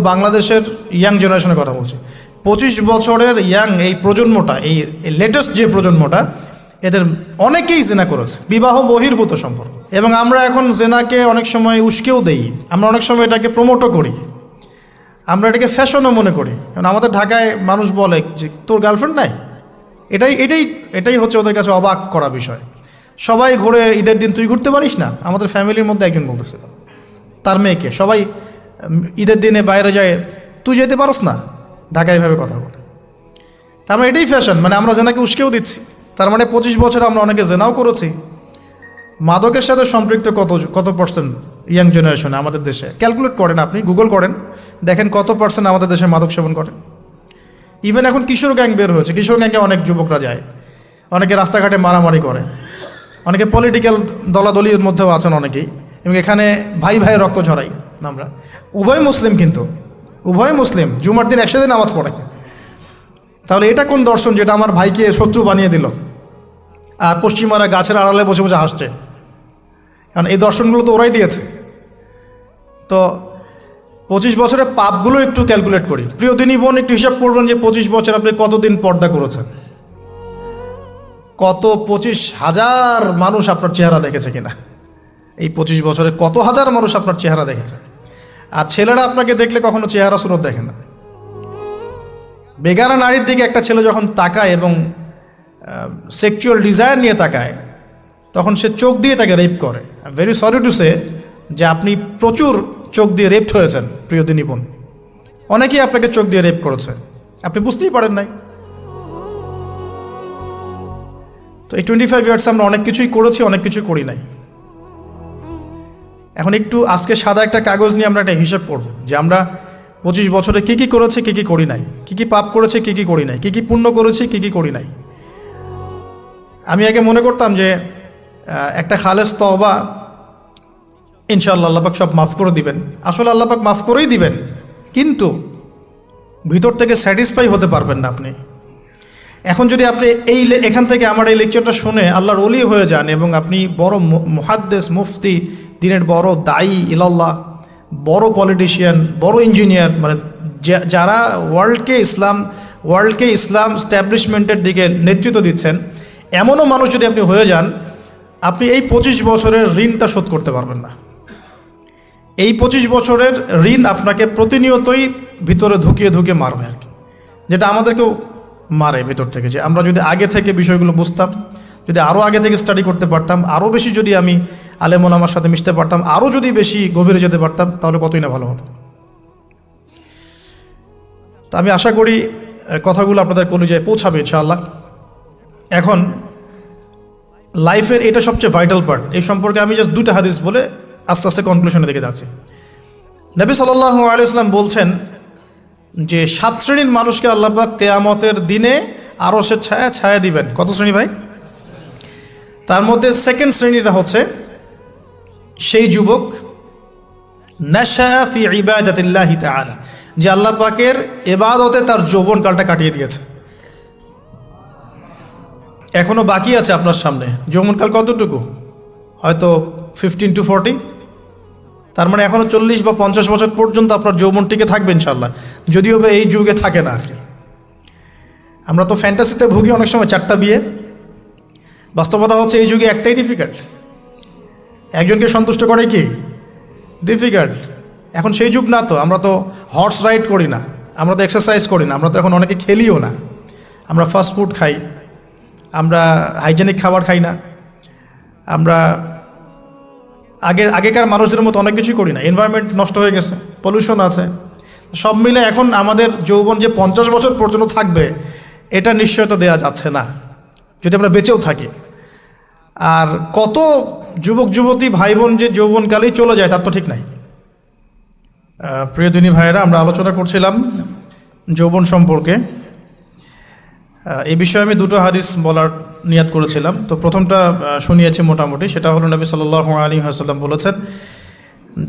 বাংলাদেশের ইয়াং জেনারেশনের কথা বলছি। 25 বছরের ইয়াং এই প্রজন্মটা, এই লেটেস্ট যে প্রজন্মটা, এদের অনেকেই জেনা করেছে, বিবাহ বহির্ভূত সম্পর্ক। এবং আমরা এখন জেনাকে অনেক সময় উস্কেও দেই, আমরা অনেক সময় এটাকে প্রমোটও করি, আমরা এটাকে ফ্যাশনও মনে করি। কারণ আমাদের ঢাকায় মানুষ বলে যে তোর গার্লফ্রেন্ড নাই, এটাই হচ্ছে ওদের কাছে অবাক করা বিষয়। সবাই ঘুরে, ঈদের দিন তুই ঘুরতে পারিস না? আমাদের ফ্যামিলির মধ্যে একজন বলতেছিল তার মেয়েকে, সবাই ঈদের দিনে বাইরে যায়, তুই যেতে পারস না? ঢাকায় এভাবে কথা বলে। তার মানে এটাই ফ্যাশন, মানে আমরা জেনাকে উস্কেও দিচ্ছি। তার মানে 25 বছর আমরা অনেকে জেনাও করেছি। মাদকের সাথে সম্পৃক্ত কত পার্সেন্ট ইয়াং জেনারেশনে আমাদের দেশে? ক্যালকুলেট করেন, আপনি গুগল করেন, দেখেন কত পার্সেন্ট আমাদের দেশে মাদক সেবন করে। ইভেন এখন কিশোর গ্যাং বের হয়েছে, কিশোর গ্যাংয়ে অনেক যুবকরা যায়, অনেকে রাস্তাঘাটে মারামারি করে, অনেকে পলিটিক্যাল দলাদলির মধ্যেও আছেন অনেকেই, এবং এখানে ভাই ভাই রক্ত ঝরাই আমরা। উভয় মুসলিম, কিন্তু উভয় মুসলিম, জুমার দিন একসাথে নামাজ পড়ে। তাহলে এটা কোন দর্শন যেটা আমার ভাইকে শত্রু বানিয়ে দিল, আর পশ্চিমারা গাছের আড়ালে বসে বসে হাসছে? কারণ এই দর্শনগুলো তো ওরাই দিয়েছে। তো 25 বছরের পাপগুলো একটু ক্যালকুলেট করি। প্রিয় দিনী বোন, একটু হিসাব করবেন যে 25 বছর আপনি কতদিন পর্দা করেছেন, কত 25,000 মানুষ আপনার চেহারা দেখেছে কিনা, এই 25 বছরে কত হাজার মানুষ আপনার চেহারা দেখেছে। আর ছেলেরা আপনাকে দেখলে কখনো চেহারা সুরত দেখে না। বেগানা নারীর দিকে একটা ছেলে যখন তাকায় এবং সেক্সুয়াল ডিজায়ার নিয়ে তাকায়, তখন সে চোখ দিয়ে তাকে রেপ করে। ভেরি সরি টু সে যে আপনি প্রচুর চোখ দিয়ে রেপড হয়েছেন প্রিয় দিনী বোন। অনেকেই আপনাকে চোখ দিয়ে রেপ করেছে, আপনি বুঝতেই পারেন নাই। তো এই 25 ইয়ার্স আমরা অনেক কিছুই করেছি, অনেক কিছুই করি নাই। এখন একটু আজকে সাদা একটা কাগজ নিয়ে আমরা একটা হিসাব করব যে আমরা 25 বছরে কী কী করেছি, কী কী করি নাই, কী কী পাপ করেছি, কী কী করি নাই, কী কী পুণ্য করেছি, কী কী করি নাই। আমি আগে মনে করতাম যে একটা খালেস তওবা ইনশাআল্লাহ আল্লাহ পাক সব মাফ করে দিবেন। আসলে আল্লাহ পাক মাফ করেই দিবেন, কিন্তু ভিতর থেকে স্যাটিসফাই হতে পারবেন না আপনি। এখন যদি আপনি এখান থেকে আমার এই লেকচারটা শুনে আল্লাহর ওলি হয়ে যান এবং আপনি বড় মুহাদ্দিস, মুফতি, দিনের বড় দায়ী ইলাল্লাহ, বড় পলিটিশিয়ান, বড় ইঞ্জিনিয়ার, মানে যারা ওয়ার্ল্ডকে ইসলাম স্ট্যাবলিশমেন্টের দিকে নেতৃত্ব দিচ্ছেন, এমনও মানুষ যদি আপনি হয়ে যান, আপনি এই 25 বছরের ঋণটা শোধ করতে পারবেন না। এই 25 বছরের ঋণ আপনাকে প্রতিনিয়তই ভিতরে ঢুকিয়ে মারবে আর কি, যেটা আমাদেরকেও মারে ভেতর থেকে। যে আমরা যদি আগে থেকে বিষয়গুলো বুঝতাম, যদি আরও আগে থেকে স্টাডি করতে পারতাম, আরও বেশি যদি আমি আলেম ওলামার সাথে মিশতে পারতাম, আরও যদি বেশি গভীরে যেতে পারতাম, তাহলে কতই না ভালো হতো। তো আমি আশা করি কথাগুলো আপনাদের কলিজায় পৌঁছাবে ইনশাআল্লাহ। এখন লাইফের এটা সবচেয়ে ভাইটাল পার্ট, এই সম্পর্কে আমি জাস্ট 2টা হাদিস বলে আস্তে আস্তে কনক্লুশনের দিকে যাচ্ছি। নবী সাল্লাল্লাহু আলাইহি ওয়াসাল্লাম বলছেন যে 7 শ্রেণীর মানুষকে আল্লাহ পাক কিয়ামতের দিনে আরশের ছায়া দিবেন। কত শ্রেণী ভাই? তার মধ্যে সেকেন্ড শ্রেণীটা হচ্ছে সেই যুবক নাশা ফি ইবাদাতিল্লাহি তাআলা, যে আল্লাহ পাকের ইবাদতে তার যৌবনকালটা কাটিয়ে দিয়েছে। এখনো বাকি আছে আপনার সামনে। যৌবনকাল কতটুকু? হয়তো 15 to 40। তার মানে এখনও 40 বা 50 বছর পর্যন্ত আপনার যৌবন টিকে থাকবে ইনশাআল্লাহ, যদিও বা এই যুগে থাকে না আর কি। আমরা তো ফ্যান্টাসিতে ভুগি অনেক সময় 4টা বিয়ে। বাস্তবতা হচ্ছে এই যুগে একটাই ডিফিকাল্ট, একজনকে সন্তুষ্ট করে কি ডিফিকাল্ট। এখন সেই যুগ না, তো আমরা তো হর্স রাইড করি না, আমরা তো এক্সারসাইজ করি না, আমরা তো এখন অনেকে খেলিও না, আমরা ফাস্ট ফুড খাই, আমরা হাইজেনিক খাবার খাই না, আমরা আগেকার মানুষদের মতো অনেক কিছুই করি না। এনভায়রনমেন্ট নষ্ট হয়ে গেছে, পলিউশন আছে, সব মিলে এখন আমাদের যৌবন যে 50 বছর পর্যন্ত থাকবে এটা নিশ্চয়তা দেওয়া যাচ্ছে না, যদি আমরা বেঁচেও থাকি। আর কত যুবক যুবতী ভাই বোন যে যৌবনকালেই চলে যায় তার তো ঠিক নাই। প্রিয় দিনী ভাইয়েরা, আমরা আলোচনা করছিলাম যৌবন সম্পর্কে। এই বিষয়ে আমি 2টো হাদিস বলার নিয়াত করেছিলাম। তো প্রথমটা শুনিয়েছি মোটামুটি, সেটা হলো নবী সাল্লাল্লাহু আলাইহি ওয়াসাল্লাম বলেছেন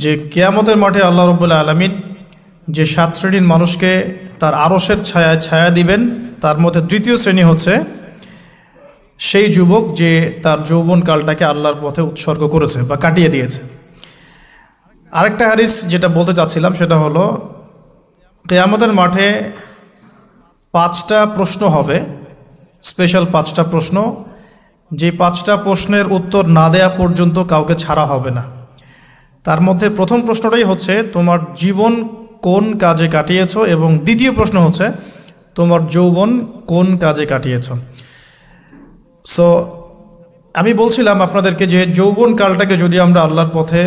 যে কিয়ামতের মাঠে আল্লাহ রাব্বুল আলামিন যে 7 শ্রেণীর মানুষকে তার আরশের ছায়া দিবেন, তার মধ্যে 3য় শ্রেণী হচ্ছে সেই যুবক যে তার যৌবনকালটাকে আল্লাহর পথে উৎসর্গ করেছে বা কাটিয়ে দিয়েছে। আরেকটা হাদিস যেটা বলতে চাচ্ছিলাম সেটা হলো কিয়ামতের মাঠে 5টা প্রশ্ন হবে, স্পেশাল 5টা প্রশ্ন, যে 5টা প্রশ্নের উত্তর না দেয়া পর্যন্ত কাউকে ছাড়া হবে না। তার মধ্যে প্রথম প্রশ্নটাই হচ্ছে তোমার জীবন কোন কাজে কাটিয়েছো, এবং দ্বিতীয় প্রশ্ন হচ্ছে তোমার যৌবন কোন কাজে কাটিয়েছো। সো আমি বলছিলাম আপনাদেরকে যে যৌবন কালটাকে যদি আমরা আল্লাহর পথে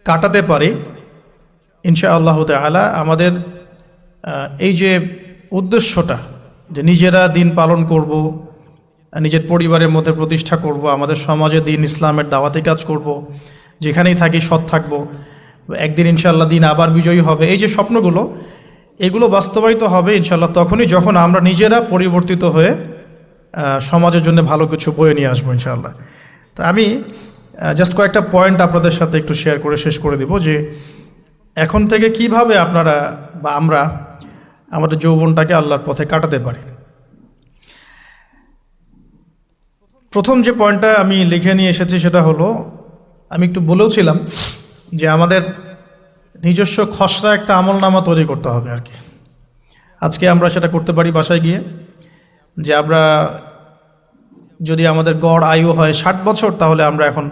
কাটাতে পারি, ইনশাআল্লাহ তাআলা আমাদের এই যে উদ্দেশ্যটা, যে নিজেরা দিন পালন করব, নিজের পরিবারের মধ্যে প্রতিষ্ঠা করব, আমাদের সমাজে দিন ইসলামের দাওয়াতি কাজ করব, যেখানেই থাকি সৎ থাকব, একদিন ইনশাআল্লাহ দিন আবার বিজয়ী হবে, এই যে স্বপ্নগুলো, এগুলো বাস্তবায়িত হবে ইনশাআল্লাহ তখনই যখন আমরা নিজেরা পরিবর্তিত হয়ে সমাজের জন্য ভালো কিছু বয়ে নিয়ে আসবো ইনশাআল্লাহ। তো আমি জাস্ট কয়েকটা পয়েন্ট আপনাদের সাথে একটু শেয়ার করে শেষ করে দিব, যে এখন থেকে কিভাবে আপনারা বা আমরা আমাদের যৌবনটাকে আল্লাহর পথে কাটাতে পারি। প্রথম যে পয়েন্টটা আমি লিখে নিয়ে এসেছি সেটা হলো, আমি একটু বলেওছিলাম যে আমাদের নিজস্ব খসড়া একটা আমলনামা তৈরি করতে হবে আর কি। আজকে আমরা সেটা করতে পারি বাসায় গিয়ে, যে আমরা যদি আমাদের গড় আয়ু হয় 60 বছর, তাহলে আমরা এখন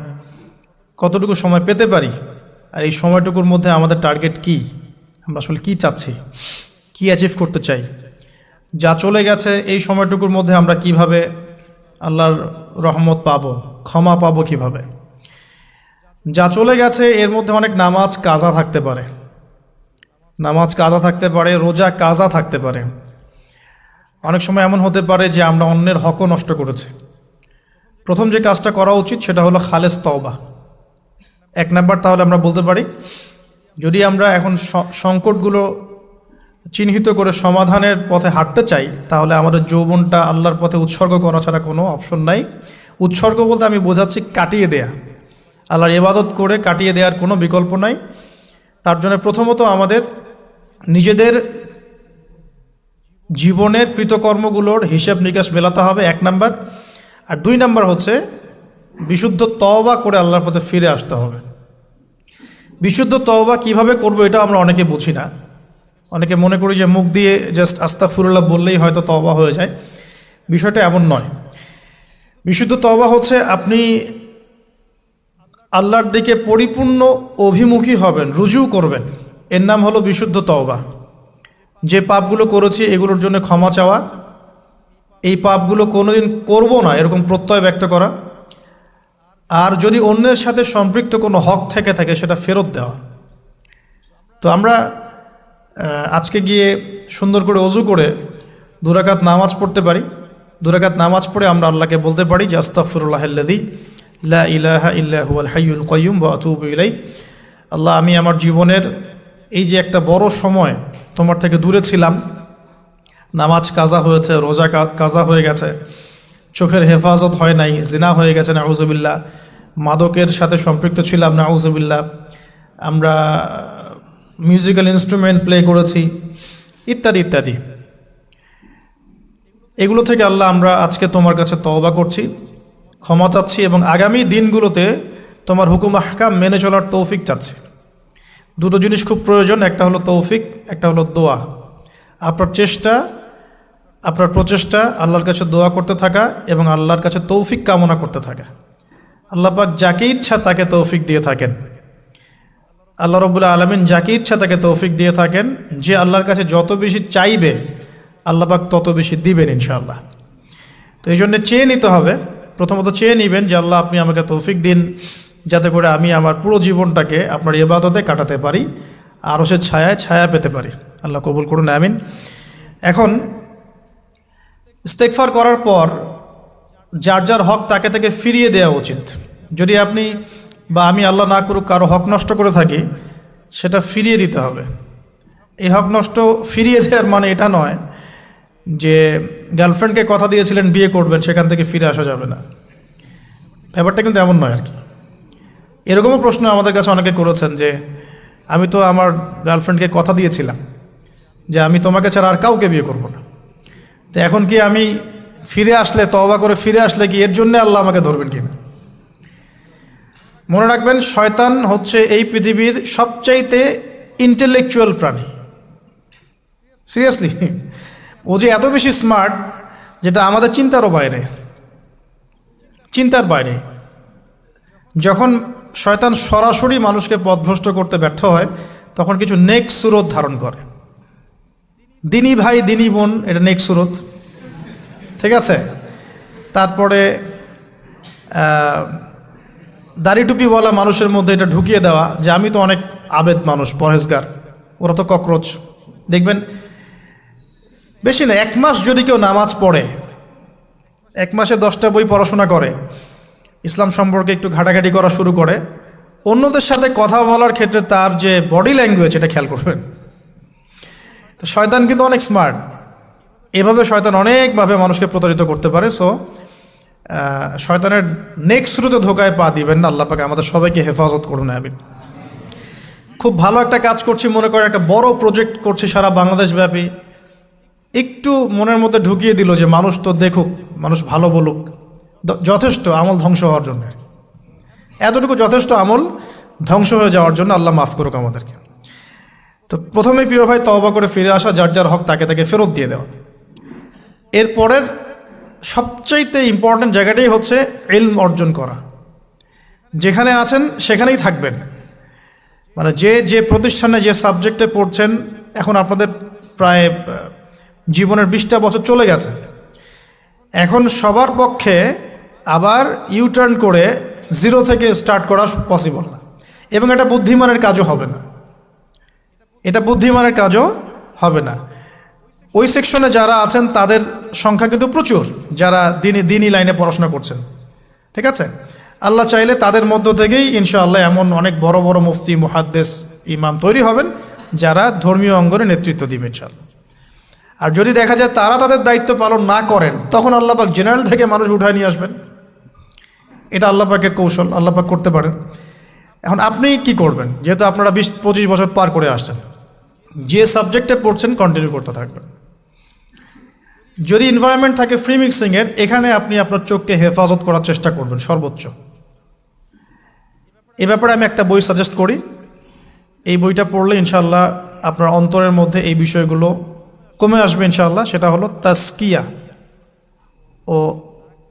কতটুকু সময় পেতে পারি, আর এই সময়টুকুর মধ্যে আমাদের টার্গেট কি, আমরা আসলে কি চাচ্ছি, কি অ্যাচিভ করতে চাই, যা চলে গেছে এই সময়টুকুর মধ্যে আমরা কিভাবে আল্লাহর রহমত পাবো, ক্ষমা পাবো কিভাবে। যা চলে গেছে এর মধ্যে অনেক নামাজ কাজা থাকতে পারে, রোজা কাজা থাকতে পারে। অনেক সময় এমন হতে পারে যে আমরা অন্যের হকও নষ্ট করেছি। প্রথম যে কাজটা করা উচিত সেটা হলো খালেস তওবা। 1 নাম্বার তাহলে আমরা বলতে পারি, যদি আমরা এখন সংকটগুলো চিহ্নিত করে সমাধানের পথে হাঁটতে চাই, তাহলে আমাদের যৌবনটা আল্লাহর পথে উৎসর্গ করা ছাড়া কোনো অপশন নাই। উৎসর্গ বলতে আমি বোঝাচ্ছি কাটিয়ে দেয়া, আল্লাহর ইবাদত করে কাটিয়ে দেওয়ার কোনো বিকল্প নাই। তার জন্য প্রথমত আমাদের নিজেদের জীবনের কৃতকর্মগুলোর হিসাব নিকাশ মেলাতে হবে, 1 নাম্বার। আর 2 নাম্বার হচ্ছে বিশুদ্ধ তওবা করে আল্লাহর পথে ফিরে আসতে হবে। বিশুদ্ধ তওবা কিভাবে করব এটা আমরা অনেকে বুঝি না। অনেকে মনে করি যে মুখ দিয়ে জাস্ট আস্তাগফিরুল্লাহ বললেই হয়তো তওবা হয়ে যায়। বিষয়টা এমন নয়। বিশুদ্ধ তওবা হচ্ছে আপনি আল্লাহর দিকে পরিপূর্ণ অভিমুখী হবেন, রুজু করবেন, এর নাম হলো বিশুদ্ধ তওবা। যে পাপগুলো করেছি এগুলোর জন্য ক্ষমা চাওয়া, এই পাপগুলো কোনোদিন করব না এরকম প্রত্যয় ব্যক্ত করা, আর যদি অন্যের সাথে সম্পৃক্ত কোনো হক থেকে থাকে সেটা ফেরত দেওয়া। তো আমরা আজকে গিয়ে সুন্দর করে ওযু করে 2 রাকাত নামাজ পড়তে পারি। 2 রাকাত নামাজ পড়ে আমরা আল্লাহকে বলতে পারি যে আস্তাগফিরুল্লাহাল্লাযী লা ইলাহা ইল্লা হুয়াল হাইয়ুল কাইয়্যুম ওয়া আতুবু ইলাইহি। আল্লাহ, আমি আমার জীবনের এই যে একটা বড় সময় তোমার থেকে দূরে ছিলাম, নামাজ কাজা হয়েছে, রোজা কাজা হয়ে গেছে, চোখের হেফাজত হয় নাই, জিনা হয়ে গেছে নাউজুবিল্লাহ, মাদকের সাথে সম্পৃক্ত ছিলাম নাউজুবিল্লাহ, আমরা মিউজিক্যাল ইনস্ট্রুমেন্ট প্লে করেছি, ইত্যাদি ইত্যাদি। এগুলো থেকে আল্লাহ আমরা আজকে তোমার কাছে তওবা করছি, ক্ষমা চাচ্ছি, এবং আগামী দিনগুলোতে তোমার হুকুম আহকাম মেনে চলার তৌফিক চাচ্ছি। 2টো জিনিস খুব প্রয়োজন, একটা হলো তৌফিক, একটা হলো দোয়া। আপনার প্রচেষ্টা আল্লাহর কাছে দোয়া করতে থাকা এবং আল্লাহর কাছে তৌফিক কামনা করতে থাকা। আল্লাহ পাক যাকে ইচ্ছা তাকে তৌফিক দিয়ে থাকেন। আল্লাহ রাব্বুল আলামিন যাকে ইচ্ছা তাকে তৌফিক দিয়ে থাকেন। যে আল্লাহর কাছে যত বেশি চাইবে আল্লাহ পাক তত বেশি দিবেন ইনশাআল্লাহ। তো এই জন্য চেয়ে নিতে হবে, প্রথমত চেয়ে নেবেন যে আল্লাহ আপনি আমাকে তৌফিক দিন, যাতে করে আমি আমার পুরো জীবনটাকে আপনার ইবাদতে কাটাতে পারি, আরও সে ছায়া পেতে পারি। আল্লাহ কবুল করুন, আমিন। এখন ইস্তেগফার করার পর যার যার হক তাকে তাকে ফিরিয়ে দেওয়া উচিত। যদি আপনি বা আমি আল্লাহ না করুক কারো হক নষ্ট করে থাকি, সেটা ফিরিয়ে দিতে হবে। এই হক নষ্ট ফিরিয়ে দেওয়ার মানে এটা নয় যে গার্লফ্রেন্ডকে কথা দিয়েছিলেন বিয়ে করবেন, সেখান থেকে ফিরে আসা যাবে না। ব্যাপারটা কিন্তু এমন নয় আর কি। এরকমও প্রশ্ন আমাদের কাছে অনেকে করেছেন যে আমি তো আমার গার্লফ্রেন্ডকে কথা দিয়েছিলাম যে আমি তোমাকে ছাড়া আর কাউকে বিয়ে করব না, তো এখন কি আমি ফিরে আসলে, তওবা করে ফিরে আসলে কি এর জন্য আল্লাহ আমাকে ধরবেন কিনা? মনে রাখবেন, শয়তান হচ্ছে এই পৃথিবীর সবচাইতে ইন্টেলেকচুয়াল প্রাণী। সিরিয়াসলি, ও যে এত বেশি স্মার্ট যেটা আমাদের চিন্তারও বাইরে, চিন্তার বাইরে। যখন শয়তান সরাসরি মানুষকে পথভ্রষ্ট করতে ব্যর্থ হয় তখন কিছু নেক সুরত ধারণ করে। দিনী ভাই দিনী বোন, এটা নেক সুরত, ঠিক আছে। তারপরে দাড়ি টুপিওয়ালা মানুষের মধ্যে এটা ঢুকিয়ে দেওয়া যে আমি তো অনেক আবেদ মানুষ, পরহেজগার, ওরা তো ককরোচ। দেখবেন বেশি না, 1 মাস যদি কেউ নামাজ পড়ে, 1 মাসে 10টা বই পড়াশোনা করে, ইসলাম সম্পর্কে একটু ঘাটাঘাটি করা শুরু করে, অন্যদের সাথে কথা বলার ক্ষেত্রে তার যে বডি ল্যাঙ্গুয়েজ, এটা খেয়াল করবেন। তো শয়তান কিন্তু অনেক স্মার্ট, এভাবে শয়তান অনেকভাবে মানুষকে প্রতারিত করতে পারে। সো শয়তানের নেক্সট শুরুতে ধোকায় পা দিবেন না। আল্লাহ পাক আমাদের সবাইকে হেফাজত করুন, আমিন। খুব ভালো একটা কাজ করছি মনে করেন, একটা বড় প্রজেক্ট করছি সারা বাংলাদেশ ব্যাপী, একটু মনের মধ্যে ঢুকিয়ে দিল যে মানুষ তো দেখুক, মানুষ ভালো বলুক, যথেষ্ট আমল ধ্বংস হওয়ার জন্য। এতটুকু যথেষ্ট আমল ধ্বংস হয়ে যাওয়ার জন্য। আল্লাহ মাফ করুক আমাদেরকে। তো প্রথমেই প্রিয় ভাই তওবা করে ফিরে আসা, যার যার হক তাকে তাকে ফেরত দিয়ে দেওয়া। এরপরের সবচাইতে ইম্পর্ট্যান্ট জায়গাটাই হচ্ছে ইলম অর্জন করা। যেখানে আছেন সেখানেই থাকবেন, মানে যে যে প্রতিষ্ঠানে যে সাবজেক্টে পড়ছেন, এখন আপনাদের প্রায় জীবনের 20টা বছর চলে গেছে। এখন সবার পক্ষে আবার ইউটার্ন করে 0 থেকে স্টার্ট করা পসিবল না, এবং এটা বুদ্ধিমানের কাজও হবে না, এটা বুদ্ধিমানের কাজও হবে না। ওই সেকশনে যারা আছেন তাদের সংখ্যা কিন্তু প্রচুর, যারা দিনই লাইনে পড়াশোনা করছেন, ঠিক আছে। আল্লাহ চাইলে তাদের মধ্য থেকেই ইনশাআল্লাহ এমন অনেক বড় বড় মুফতি, মুহাদ্দিস, ইমাম তৈরি হবেন যারা ধর্মীয় অঙ্গনে নেতৃত্ব দিবে ইনশাআল্লাহ। আর যদি দেখা যায় তারা তাদের দায়িত্ব পালন না করেন, তখন আল্লাহ পাক জেনারেল থেকে মানুষ উঠায় নিয়ে আসবেন। এটা আল্লাহ পাকের কৌশল, আল্লাহ পাক করতে পারেন। এখন আপনি কি করবেন? যেহেতু আপনারা 20-25 বছর পার করে আসছেন, যে সাবজেক্টে পড়ছেন কন্টিনিউ করতে থাকবেন। যদি এনভায়রনমেন্ট থাকে ফ্রি মিক্সিংয়ের, এখানে আপনি আপনার চোখকে হেফাজত করার চেষ্টা করবেন সর্বোচ্চ। এ ব্যাপারে আমি একটা বই সাজেস্ট করি, এই বইটা পড়লে ইনশাআল্লাহ আপনার অন্তরের মধ্যে এই বিষয়গুলো কমে আসবে ইনশাআল্লাহ। সেটা হলো তাসকিয়া, ও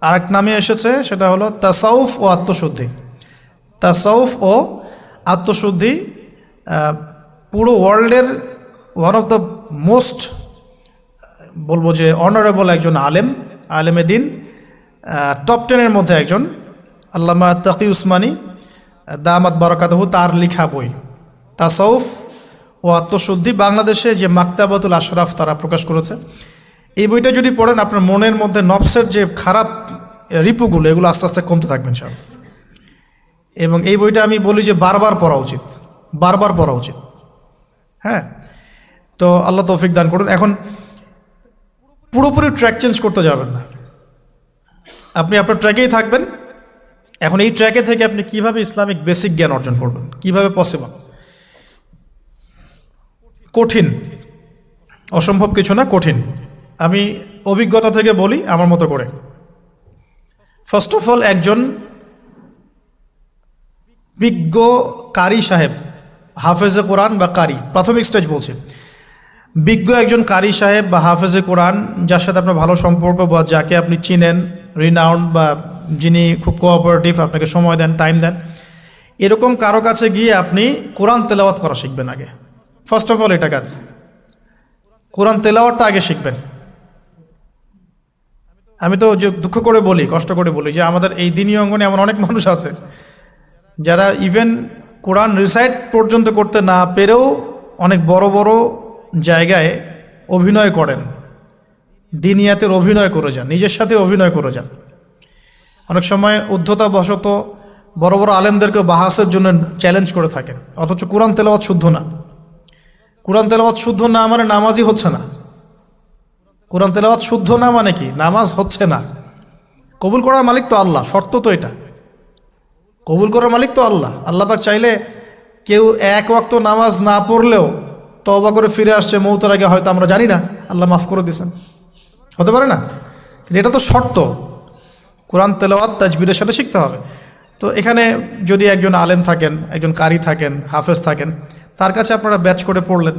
আরেক নামে এসেছে, সেটা হলো তাসাউফ ও আত্মশুদ্ধি। তাসাউফ ও আত্মশুদ্ধি পুরো ওয়ার্ল্ডের ওয়ান অফ দ্য মোস্ট, বলবো যে অনারেবল একজন আলেমে দিন, টপ 10-এর মধ্যে একজন, আল্লামা তাকি উসমানী দামাত বারাকাতুহু, তার লেখা বই তাসাউফ ও আত্মশুদ্ধি। বাংলাদেশে যে মাকতাবাতুল আশরাফ তারা প্রকাশ করেছে। এই বইটা যদি পড়েন, আপনার মনের মধ্যে নফসের যে খারাপ রিপুগুলো, এগুলো আস্তে আস্তে কমতে থাকবেন সব। এবং এই বইটা আমি বলি যে বারবার পড়া উচিত, বারবার পড়া উচিত। হ্যাঁ, তো আল্লাহ তৌফিক দান করুন। এখন পুরোপুরি ট্র্যাক চেঞ্জ করতে যাবেন না, আপনি আপনার ট্র্যাকেই থাকবেন। এখন এই ট্র্যাকে থেকে আপনি কিভাবে ইসলামিক বেসিক জ্ঞান অর্জন করবেন, কিভাবে পসিবল? কঠিন, অসম্ভব কিছু না, কঠিন। আমি অভিজ্ঞতা থেকে বলি আমার মতো করে। ফার্স্ট অফ অল, একজন বিজ্ঞ কারি সাহেব, হাফেজে কোরআন বা কারি, প্রাথমিক স্টেজ বলছি, বিজ্ঞ একজন কারি সাহেব বা হাফেজে কোরআন, যার সাথে আপনার ভালো সম্পর্ক বা যাকে আপনি চিনেন, রিনাউন্ড বা যিনি খুব কোঅপারেটিভ, আপনাকে সময় দেন, টাইম দেন, এরকম কারো কাছে গিয়ে আপনি কোরআন তেলাওয়াত করা শিখবেন আগে। ফার্স্ট অফ অল এটা কাজ, কোরআন তেলাওয়াতটা আগে শিখবেন। আমি তো যে দুঃখ করে বলি, কষ্ট করে বলি, যে আমাদের এই দিনী অঙ্গনে এমন অনেক মানুষ আছে যারা ইভেন কোরআন রিসাইট পর্যন্ত করতে না পেরেও অনেক বড় বড় জায়গায় অভিনয় করেন, দিনিয়াতের অভিনয় করে যান, নিজের সাথে অভিনয় করে যান। অনেক সময় উদ্ধতাবশত বড় বড় আলেমদেরকে বাহাসের জন্য চ্যালেঞ্জ করে থাকেন, অথচ কোরআন তেলাওয়াত শুদ্ধ না। কোরআন তেলাওয়াত শুদ্ধ না মানে নামাজই হচ্ছে না। কোরআন তেলাওয়াত শুদ্ধ না মানে কি? নামাজ হচ্ছে না। কবুল করার মালিক তো আল্লাহ, শর্ত তো এটা। কবুল করার মালিক তো আল্লাহ। আল্লাহ পাক চাইলে কেউ 1 ওয়াক্ত নামাজ না পড়লেও তওবা করে ফিরে আসছে মৌতের আগে, হয়তো আমরা জানি না, আল্লাহ মাফ করে দিয়েছেন, হতে পারে না? কিন্তু এটা তো শর্ত, কোরআন তেলাওয়াত তাজবিদের সাথে শিখতে হবে। তো এখানে যদি একজন আলেম থাকেন, একজন কারি থাকেন, হাফেজ থাকেন, তার কাছে আপনারা ব্যাচ করে পড়লেন,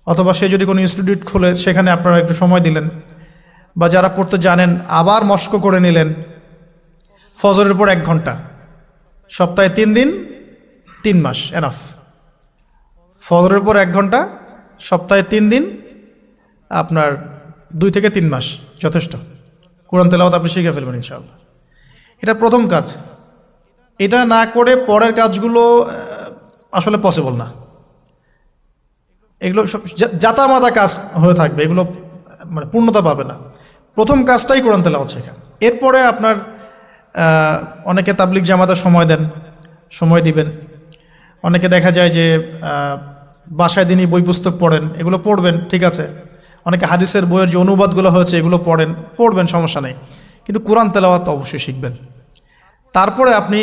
অথবা সে যদি কোনো ইনস্টিটিউট খোলে সেখানে আপনারা একটু সময় দিলেন, বা যারা পড়তে জানেন আবার মস্ক করে নিলেন। ফজরের পর 1 ঘন্টা, সপ্তাহে 3 দিন, 3 মাস এনাফ। ফজরের পর 1 ঘন্টা, সপ্তাহে 3 দিন, আপনার 2 থেকে 3 মাস যথেষ্ট। কোরআন তেলাওয়াত আপনি শিখে ফেলবেন ইনশাআল্লাহ। এটা প্রথম কাজ। এটা না করে পরের কাজগুলো আসলে পসিবল না। এগুলো সব জাতামাতা কাজ হয়ে থাকবে, এগুলো মানে পূর্ণতা পাবে না। প্রথম কাজটাই কোরআন তেলাওয়াত শেখা। এরপরে আপনার অনেকে তাবলিগ জামাতে সময় দেন, সময় দিবেন। অনেকে দেখা যায় যে বাসায় দিনই বই পুস্তক পড়েন, এগুলো পড়বেন, ঠিক আছে। অনেকে হাদিসের বইয়ের যে অনুবাদগুলো হয়েছে এগুলো পড়বেন, সমস্যা নেই। কিন্তু কোরআন তেলাওয়াত অবশ্যই শিখবেন। তারপরে আপনি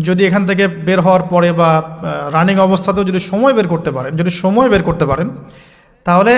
যদি এখান থেকে বের হওয়ার পরে বা রানিং অবস্থাতেও যদি সময় বের করতে পারেন তাহলে